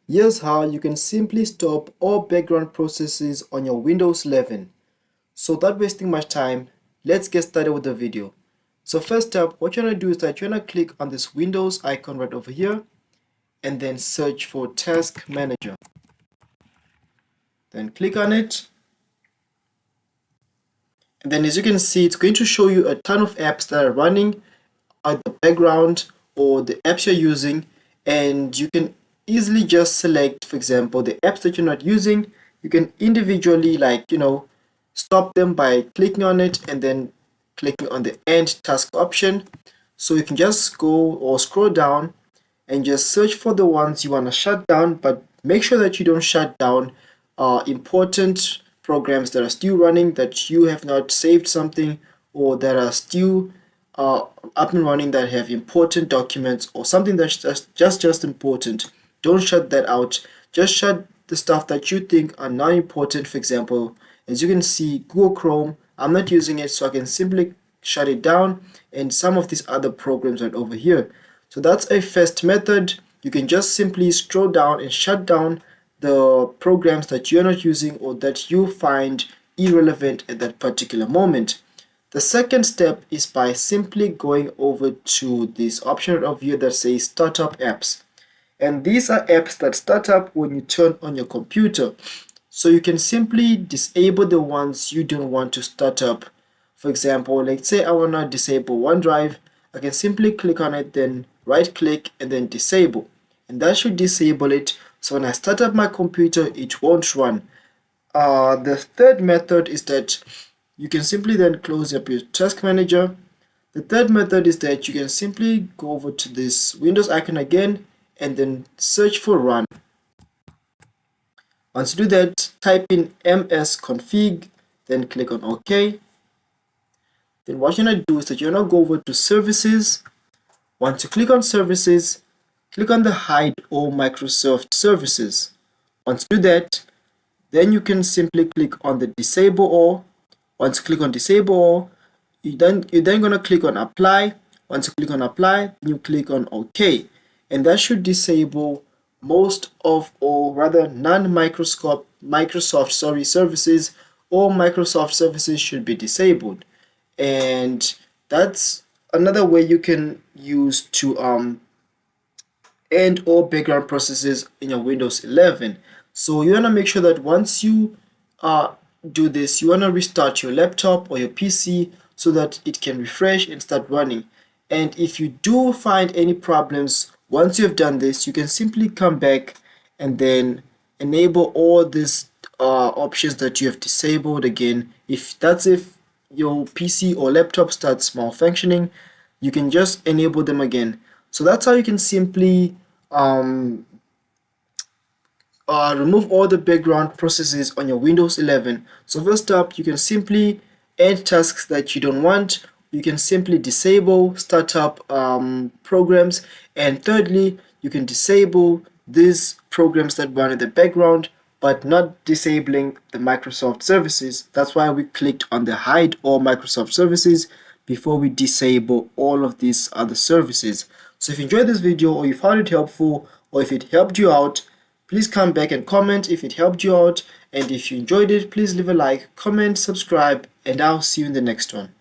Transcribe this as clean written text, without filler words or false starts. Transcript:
Here's how you can simply stop all background processes on your Windows 11. So without wasting much time, let's get started with the video. So first up, what you're going to do is that you're going to click on this Windows icon right over here and then search for Task Manager. Then click on it. And then as you can see, it's going to show you a ton of apps that are running at the background or the apps you're using, and you can easily just select, for example, the apps that you're not using. You can individually stop them by clicking on it and then clicking on the end task option. So you can just go or scroll down and just search for the ones you want to shut down, but make sure that you don't shut down important programs that are still running, that you have not saved something, or that are still up and running, that have important documents or something that's just important. Don't shut that out. Just shut the stuff that you think are not important. For example, as you can see, Google Chrome, I'm not using it, so I can simply shut it down, and some of these other programs right over here. So that's a first method. You can just simply scroll down and shut down the programs that you're not using or that you find irrelevant at that particular moment. The second step is by simply going over to this option over here that says Startup Apps. And these are apps that start up when you turn on your computer. So you can simply disable the ones you don't want to start up. For example, let's say I want to disable OneDrive. I can simply click on it, then right click and then disable. And that should disable it. So when I start up my computer, it won't run. The third method is that you can simply then close up your task manager. The third method is that you can simply go over to this Windows icon again and then search for run. Once you do that, type in msconfig, then click on OK. Then what you're going to do is that you're going to go over to services. Once you click on services, click on the hide all Microsoft services. Once you do that, then you can simply click on the disable all. Once you click on disable all, you're then going to click on apply. Once you click on apply, you click on OK, and that should disable most of, or rather non-Microsoft services. All Microsoft services should be disabled, and that's another way you can use to end all background processes in your Windows 11. So you want to make sure that once you do this, you want to restart your laptop or your PC so that it can refresh and start running. And if you do find any problems once you have done this, you can simply come back and then enable all these options that you have disabled again. If your PC or laptop starts malfunctioning, you can just enable them again. So that's how you can simply remove all the background processes on your Windows 11. So first up, you can simply end tasks that you don't want. You can simply disable startup programs, and thirdly, you can disable these programs that run in the background but not disabling the Microsoft services. That's why we clicked on the hide all Microsoft services before we disable all of these other services. So if you enjoyed this video, or you found it helpful, or if it helped you out, please come back and comment if it helped you out. And if you enjoyed it, please leave a like, comment, subscribe, and I'll see you in the next one.